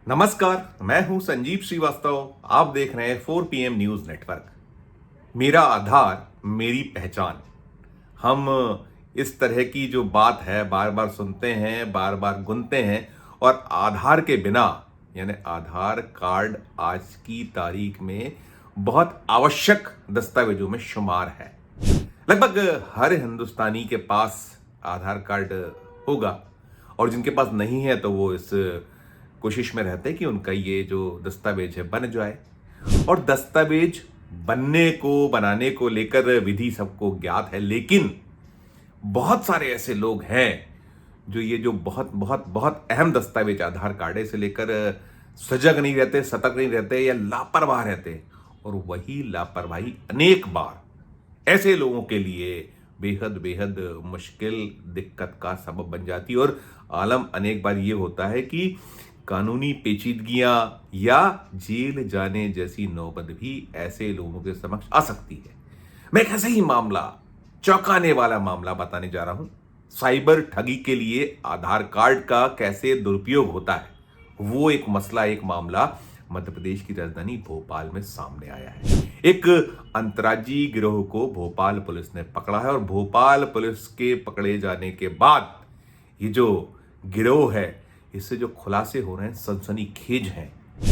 नमस्कार, मैं हूं संजीव श्रीवास्तव। आप देख रहे हैं 4 PM न्यूज नेटवर्क। मेरा आधार मेरी पहचान। हम इस तरह की जो बात है बार बार सुनते हैं, बार बार गुनते हैं और आधार के बिना यानी आधार कार्ड आज की तारीख में बहुत आवश्यक दस्तावेजों में शुमार है। लगभग हर हिंदुस्तानी के पास आधार कार्ड होगा और जिनके पास नहीं है तो वो इस कोशिश में रहते हैं कि उनका ये जो दस्तावेज है बन जाए। और दस्तावेज बनाने को लेकर विधि सबको ज्ञात है, लेकिन बहुत सारे ऐसे लोग हैं जो ये जो बहुत बहुत बहुत अहम दस्तावेज आधार कार्ड है इसे लेकर सजग नहीं रहते, सतर्क नहीं रहते या लापरवाह रहते। और वही लापरवाही अनेक बार ऐसे लोगों के लिए बेहद बेहद मुश्किल दिक्कत का सबब बन जाती है। और आलम अनेक बार ये होता है कि कानूनी पेचीदगियां या जेल जाने जैसी नौबत भी ऐसे लोगों के समक्ष आ सकती है। मैं एक ऐसे ही मामला, चौंकाने वाला मामला बताने जा रहा हूं। साइबर ठगी के लिए आधार कार्ड का कैसे दुरुपयोग होता है, वो एक मसला, एक मामला मध्य प्रदेश की राजधानी भोपाल में सामने आया है। एक अंतर्राज्यीय गिरोह को भोपाल पुलिस ने पकड़ा है और भोपाल पुलिस के पकड़े जाने के बाद ये जो गिरोह है इससे जो खुलासे हो रहे हैं सनसनीखेज हैं।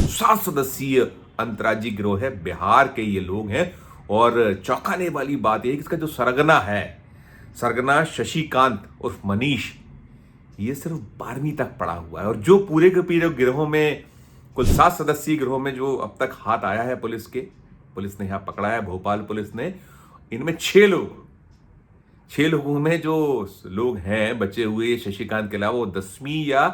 7 सदस्यीय अंतर्राज्यीय गिरोह है, बिहार के ये लोग हैं। और चौंकाने वाली बात यह है कि इसका जो सरगना शशिकांत उर्फ मनीष, ये सिर्फ 12वीं तक पढ़ा हुआ है। और जो पूरे के पूरे गिरोह में, कुल 7 सदस्यीय गिरोह में जो अब तक हाथ आया है पुलिस ने यहां पकड़ा है भोपाल पुलिस ने, इनमें 6 लोगों में जो लोग हैं बचे हुए शशिकांत के अलावा वो 10वीं या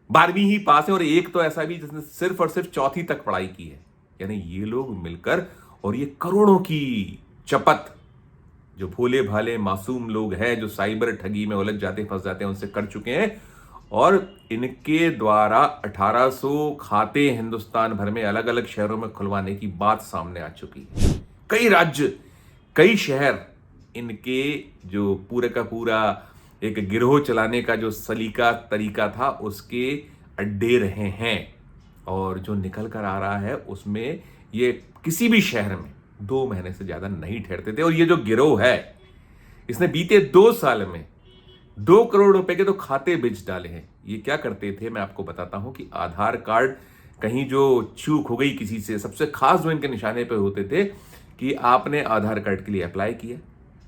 12वीं ही पास है और एक तो ऐसा भी जिसने सिर्फ और सिर्फ 4वीं तक पढ़ाई की है। यानी ये लोग मिलकर और ये करोड़ों की चपत जो भोले भाले मासूम लोग हैं जो साइबर ठगी में उलझ जाते, फंस जाते हैं, उनसे कर चुके हैं। और इनके द्वारा 1800 खाते हिंदुस्तान भर में अलग अलग शहरों में खुलवाने की बात सामने आ चुकी है। कई राज्य, कई शहर इनके जो पूरे का पूरा एक गिरोह चलाने का जो सलीका तरीका था उसके अड्डे रहे हैं। और जो निकल कर आ रहा है उसमें ये किसी भी शहर में 2 महीने से ज्यादा नहीं ठहरते थे। और ये जो गिरोह है इसने बीते 2 साल में 2 करोड़ रुपए के तो खाते बेच डाले हैं। ये क्या करते थे मैं आपको बताता हूं कि आधार कार्ड कहीं जो चूक हो गई किसी से, सबसे खास जो इनके निशाने पे होते थे कि आपने आधार कार्ड के लिए अप्लाई किया।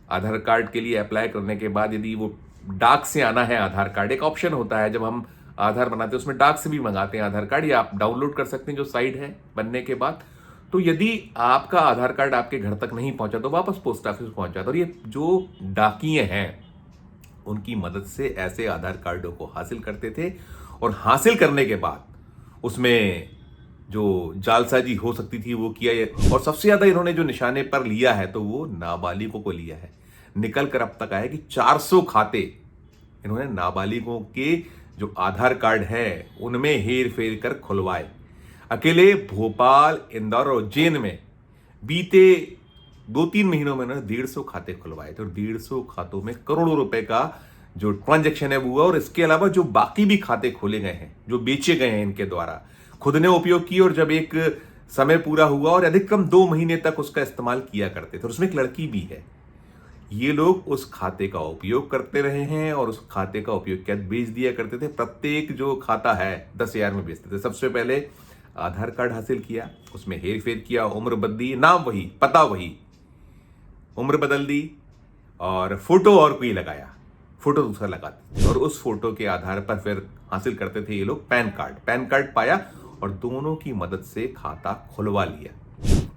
आधार कार्ड के लिए अप्लाई करने के बाद यदि वो डाक से आना है, आधार कार्ड एक ऑप्शन होता है जब हम आधार बनाते हैं उसमें डाक से भी मंगाते हैं आधार कार्ड, या आप डाउनलोड कर सकते हैं जो साइट है बनने के बाद। तो यदि आपका आधार कार्ड आपके घर तक नहीं पहुंचा तो वापस पोस्ट ऑफिस पहुंचा। और ये जो डाकिये हैं उनकी मदद से ऐसे आधार कार्डों को हासिल करते थे। और हासिल करने के बाद उसमें जो जालसाजी हो सकती थी वो किया। और सबसे ज्यादा इन्होंने जो निशाने पर लिया है तो वो नाबालिगों को लिया है। निकल कर अब तक आया कि 400 खाते इन्होंने नाबालिगों के जो आधार कार्ड है उनमें हेर फेर कर खुलवाए। अकेले भोपाल, इंदौर और उज्जैन में बीते 2-3 महीनों में उन्होंने 150 खाते खुलवाए थे। और 150 खातों में करोड़ों रुपए का जो ट्रांजैक्शन है वो हुआ। और इसके अलावा जो बाकी भी खाते खोले गए हैं, जो बेचे गए हैं इनके द्वारा, खुद ने उपयोग किए और जब एक समय पूरा हुआ और अधिकतम 2 महीने तक उसका इस्तेमाल किया करते थे। और उसमें एक लड़की भी है। ये लोग उस खाते का उपयोग करते रहे हैं और उस खाते का उपयोग क्या बेच दिया करते थे। प्रत्येक जो खाता है 10,000 में बेचते थे। सबसे पहले आधार कार्ड हासिल किया, उसमें हेर फेर किया, उम्र बदली, नाम वही, पता वही, उम्र बदल दी और फोटो और कोई लगाया, फोटो दूसरा लगाते थे। और उस फोटो के आधार पर फिर हासिल करते थे ये लोग पैन कार्ड पाया और दोनों की मदद से खाता खुलवा लिया।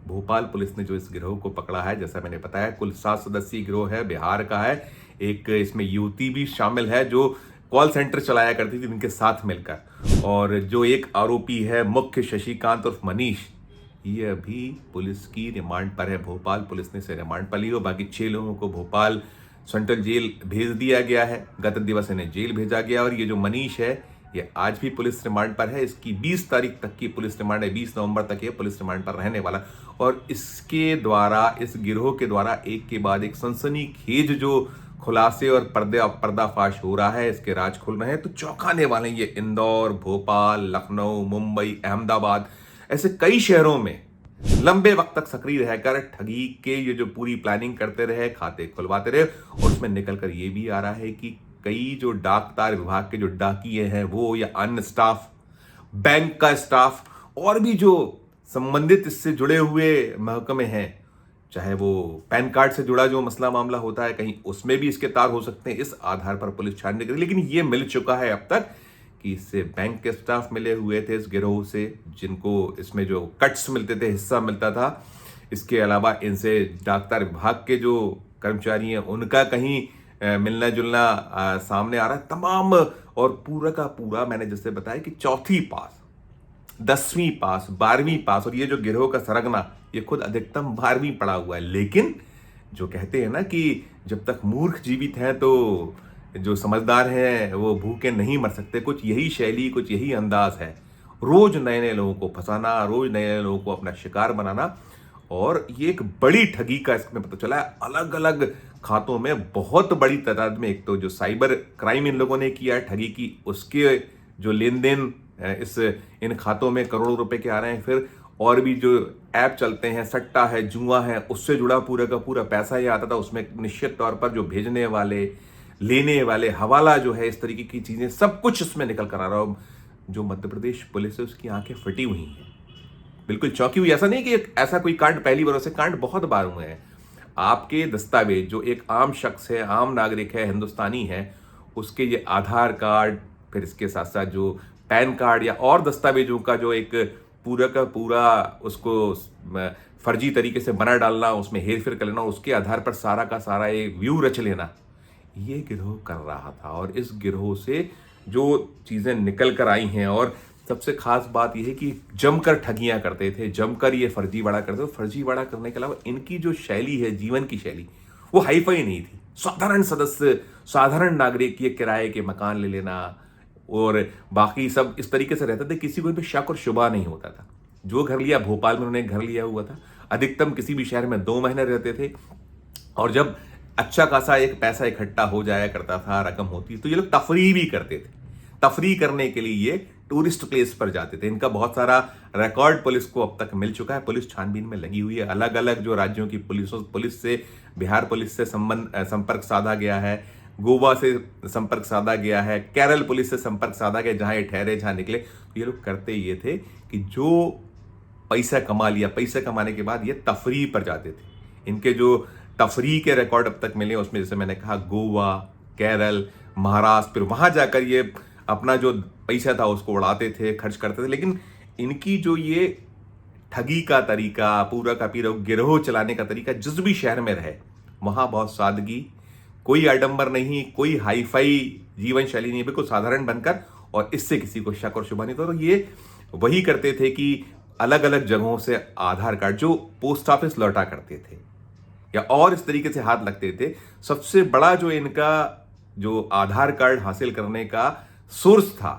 भोपाल पुलिस ने जो इस गिरोह को पकड़ा है, जैसा मैंने बताया, कुल 7 सदस्यीय गिरोह है, बिहार का है। एक इसमें युवती भी शामिल है जो कॉल सेंटर चलाया करती थी इनके साथ मिलकर। और जो एक आरोपी है मुख्य शशिकांत उर्फ मनीष, ये अभी पुलिस की रिमांड पर है। भोपाल पुलिस ने इसे रिमांड पर ली और बाकी 6 लोगों को भोपाल सेंट्रल जेल भेज दिया गया है। गत दिवस इन्हें जेल भेजा गया। और ये जो मनीष है ये आज भी पुलिस रिमांड पर है। इसकी 20 तारीख तक की पुलिस रिमांड है, 20 नवंबर तक ये पुलिस रिमांड पर रहने वाला। और इसके द्वारा, इस गिरोह के द्वारा एक के बाद एक सनसनीखेज जो खुलासे और पर्दाफाश हो रहा है, इसके राज खुल रहे हैं तो चौंकाने वाले ये इंदौर, भोपाल, लखनऊ, मुंबई, अहमदाबाद, ऐसे कई शहरों में लंबे वक्त तक सक्रिय रहकर ठगी के ये जो पूरी प्लानिंग करते रहे, खाते खुलवाते रहे। और उसमें निकल कर ये भी आ रहा है कि कई जो डाकतार विभाग के जो डाकिये हैं वो, या अन्य स्टाफ, बैंक का स्टाफ और भी जो संबंधित इससे जुड़े हुए महकमे हैं, चाहे वो पैन कार्ड से जुड़ा जो मसला मामला होता है, कहीं उसमें भी इसके तार हो सकते हैं। इस आधार पर पुलिस छानबीन करेगी। लेकिन ये मिल चुका है अब तक कि इससे बैंक के स्टाफ मिले हुए थे इस गिरोह से, जिनको इसमें जो कट्स मिलते थे, हिस्सा मिलता था। इसके अलावा इनसे डाकतार विभाग के जो कर्मचारी हैं उनका कहीं मिलना जुलना सामने आ रहा है। तमाम और पूरा का पूरा, मैंने जैसे बताया कि चौथी पास, 10वीं पास, 12वीं पास, और ये जो गिरोह का सरगना ये खुद अधिकतम 12वीं पढ़ा हुआ है। लेकिन जो कहते हैं ना कि जब तक मूर्ख जीवित हैं तो जो समझदार हैं वो भूखे नहीं मर सकते, कुछ यही शैली, कुछ यही अंदाज है। रोज नए नए लोगों को फंसाना, रोज नए नए लोगों को अपना शिकार बनाना। और ये एक बड़ी ठगी का इसमें पता चला है। अलग अलग खातों में बहुत बड़ी तादाद में, एक तो जो साइबर क्राइम इन लोगों ने किया है ठगी की, उसके जो लेन देन इन खातों में करोड़ों रुपए के आ रहे हैं। फिर और भी जो ऐप चलते हैं, सट्टा है, जुआ है, उससे जुड़ा पूरा का पूरा पैसा ही आता था। उसमें निश्चित तौर पर जो भेजने वाले, लेने वाले, हवाला जो है, इस तरीके की चीजें सब कुछ उसमें निकल कर आ रहा हो। जो मध्य प्रदेश पुलिस है उसकी आंखें फटी हुई हैं, बिल्कुल चौंकी हुई। ऐसा नहीं कि ऐसा कोई कांड पहली बार, से कांड बहुत बार हुए हैं। आपके दस्तावेज, जो एक आम शख्स है, आम नागरिक है, हिंदुस्तानी है, उसके ये आधार कार्ड, फिर इसके साथ साथ जो पैन कार्ड या और दस्तावेजों का जो एक पूरा का पूरा उसको फर्जी तरीके से बना डालना, उसमें हेर फेर कर लेना, उसके आधार पर सारा का सारा एक व्यू रच लेना, ये गिरोह कर रहा था। और इस गिरोह से जो चीजें निकल कर आई हैं, और सबसे खास बात यह है कि जमकर ठगियां करते थे, जमकर ये फर्जीवाड़ा करते थे। फर्जीवाड़ा करने के अलावा इनकी जो शैली है, जीवन की शैली, वो हाईफाई नहीं थी। साधारण सदस्य, साधारण नागरिक ये किराए के मकान ले लेना और बाकी सब इस तरीके से रहते थे, किसी को इन पर शक और शुबा नहीं होता था। जो घर लिया, भोपाल में उन्होंने घर लिया हुआ था, अधिकतम किसी भी शहर में 2 महीने रहते थे। और जब अच्छा खासा एक पैसा इकट्ठा हो जाया करता था, रकम होती, तो ये लोग तफरीह भी करते थे। तफरीह करने के लिए ये टूरिस्ट प्लेस पर जाते थे। इनका बहुत सारा रिकॉर्ड पुलिस को अब तक मिल चुका है। पुलिस छानबीन में लगी हुई है। अलग अलग जो राज्यों की पुलिस से, बिहार पुलिस से संपर्क साधा गया है, गोवा से संपर्क साधा गया है, केरल पुलिस से संपर्क साधा गया, जहां ये ठहरे, जहां निकले। तो ये लोग करते ये थे कि जो पैसा कमा लिया, पैसा कमाने के बाद ये तफरीह पर जाते थे। इनके जो तफरीह के रिकॉर्ड अब तक मिले, उसमें जैसे मैंने कहा गोवा, केरल, महाराष्ट्र, फिर वहां जाकर ये अपना जो पैसा था उसको उड़ाते थे, खर्च करते थे। लेकिन इनकी जो ये ठगी का तरीका, पूरा का पूरा गिरोह चलाने का तरीका, जिस भी शहर में रहे वहां बहुत सादगी, कोई आडंबर नहीं, कोई हाईफाई जीवन शैली नहीं, बिल्कुल साधारण बनकर, और इससे किसी को शक और शुबा नहीं था। तो ये वही करते थे कि अलग अलग जगहों से आधार कार्ड जो पोस्ट ऑफिस लौटा करते थे या और इस तरीके से हाथ लगते थे। सबसे बड़ा जो इनका जो आधार कार्ड हासिल करने का सोर्स था,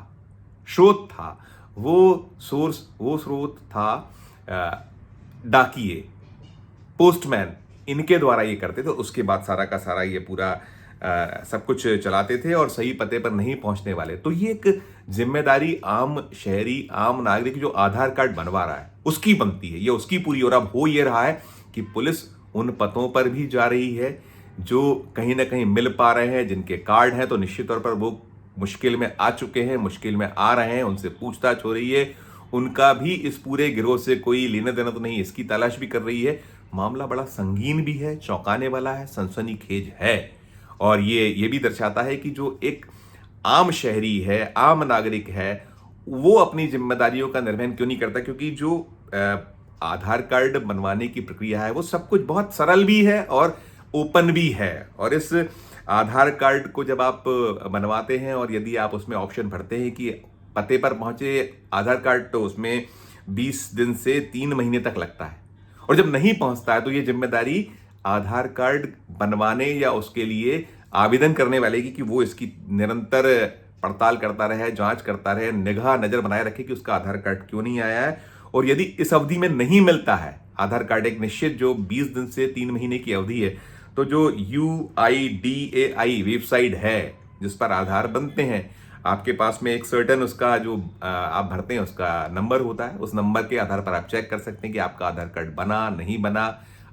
स्रोत था, वो स्रोत था डाकिये, पोस्टमैन, इनके द्वारा ये करते थे। उसके बाद सारा का सारा ये पूरा सब कुछ चलाते थे और सही पते पर नहीं पहुंचने वाले। तो ये एक जिम्मेदारी आम शहरी, आम नागरिक जो आधार कार्ड बनवा रहा है उसकी बनती है, ये उसकी पूरी। और अब हो ये रहा है कि पुलिस उन पतों पर भी जा रही है जो कहीं ना कहीं मिल पा रहे हैं, जिनके कार्ड हैं, तो निश्चित तौर पर वो मुश्किल में आ चुके हैं, मुश्किल में आ रहे हैं, उनसे पूछताछ हो रही है। उनका भी इस पूरे गिरोह से कोई लेना देना तो नहीं, इसकी तलाश भी कर रही है। मामला बड़ा संगीन भी है, चौंकाने वाला है, सनसनीखेज है। और ये भी दर्शाता है कि जो एक आम शहरी है, आम नागरिक है, वो अपनी जिम्मेदारियों का निर्वहन क्यों नहीं करता। क्योंकि जो आधार कार्ड बनवाने की प्रक्रिया है वो सब कुछ बहुत सरल भी है और ओपन भी है। और इस आधार कार्ड को जब आप बनवाते हैं और यदि आप उसमें ऑप्शन भरते हैं कि पते पर पहुंचे आधार कार्ड, तो उसमें 20 दिन से 3 महीने तक लगता है। और जब नहीं पहुंचता है तो ये जिम्मेदारी आधार कार्ड बनवाने या उसके लिए आवेदन करने वाले की, कि वो इसकी निरंतर पड़ताल करता रहे, जांच करता रहे, निगाह नजर बनाए रखे कि उसका आधार कार्ड क्यों नहीं आया है। और यदि इस अवधि में नहीं मिलता है आधार कार्ड, एक निश्चित जो 20 दिन से 3 महीने की अवधि है, तो जो UIDAI वेबसाइट है जिस पर आधार बनते हैं, आपके पास में एक सर्टेन उसका जो आप भरते हैं उसका नंबर होता है। उस नंबर के आधार पर आप चेक कर सकते हैं कि आपका आधार कार्ड बना नहीं बना।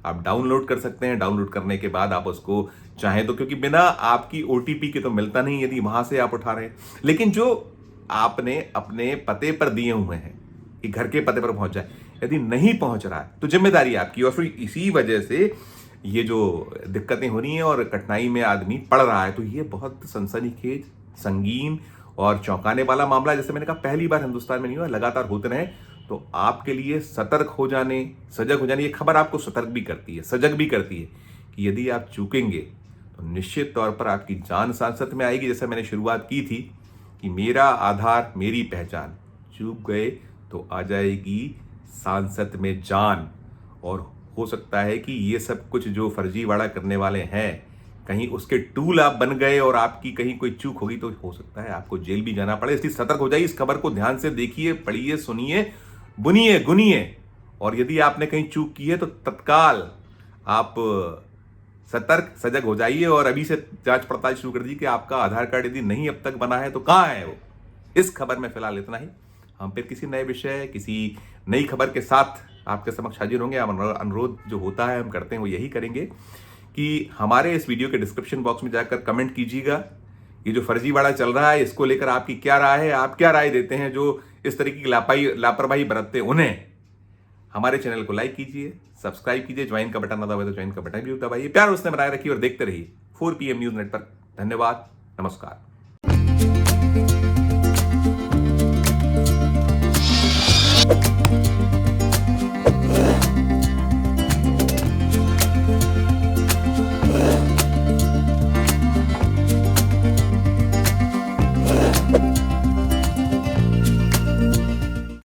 आप डाउनलोड कर सकते हैं। डाउनलोड करने के बाद आप उसको चाहें तो, क्योंकि बिना आपकी OTP के तो मिलता नहीं यदि वहां से आप उठा रहे हैं, लेकिन जो आपने अपने पते पर दिए हुए हैं कि घर के पते पर पहुंच जाए, यदि नहीं पहुंच रहा है तो जिम्मेदारी आपकी। और फिर इसी वजह से ये जो दिक्कतें हो रही हैं और कठिनाई में आदमी पड़ रहा है, तो ये बहुत सनसनीखेज, संगीन और चौंकाने वाला मामला, जैसे मैंने कहा पहली बार हिंदुस्तान में नहीं हुआ, लगातार होते रहे। तो आपके लिए सतर्क हो जाने, सजग हो जाने, ये खबर आपको सतर्क भी करती है, सजग भी करती है कि यदि आप चूकेंगे तो निश्चित तौर पर आपकी जान सांसत में आएगी। जैसे मैंने शुरुआत की थी कि मेरा आधार मेरी पहचान, चूक गए तो आ जाएगी सांसत में जान। और हो सकता है कि ये सब कुछ जो फर्जीवाड़ा करने वाले हैं, कहीं उसके टूल आप बन गए और आपकी कहीं कोई चूक होगी तो हो सकता है आपको जेल भी जाना पड़े। इसलिए सतर्क हो जाइए। इस खबर को ध्यान से देखिए, पढ़िए, सुनिए, बुनिए, गुनिए। और यदि आपने कहीं चूक की है तो तत्काल आप सतर्क, सजग हो जाइए और अभी से जांच पड़ताल शुरू कर दीजिए कि आपका आधार कार्ड यदि नहीं अब तक बना है तो कहां है वो। इस खबर में फिलहाल इतना ही। हम फिर किसी नए विषय, किसी नई खबर के साथ आपके समक्ष हाजिर होंगे। हम अनुरोध जो होता है हम करते हैं वो यही करेंगे कि हमारे इस वीडियो के डिस्क्रिप्शन बॉक्स में जाकर कमेंट कीजिएगा, ये जो फर्जीवाड़ा चल रहा है इसको लेकर आपकी क्या राय है, आप क्या राय देते हैं जो इस तरीके की लापरवाही बरतते उन्हें। हमारे चैनल को लाइक कीजिए, सब्सक्राइब कीजिए, ज्वाइन का बटन ना दबाए तो ज्वाइन का बटन भी दबाइए। प्यार उसने बनाए रखिए और देखते रहिए 4 PM न्यूज नेटवर्क। धन्यवाद, नमस्कार।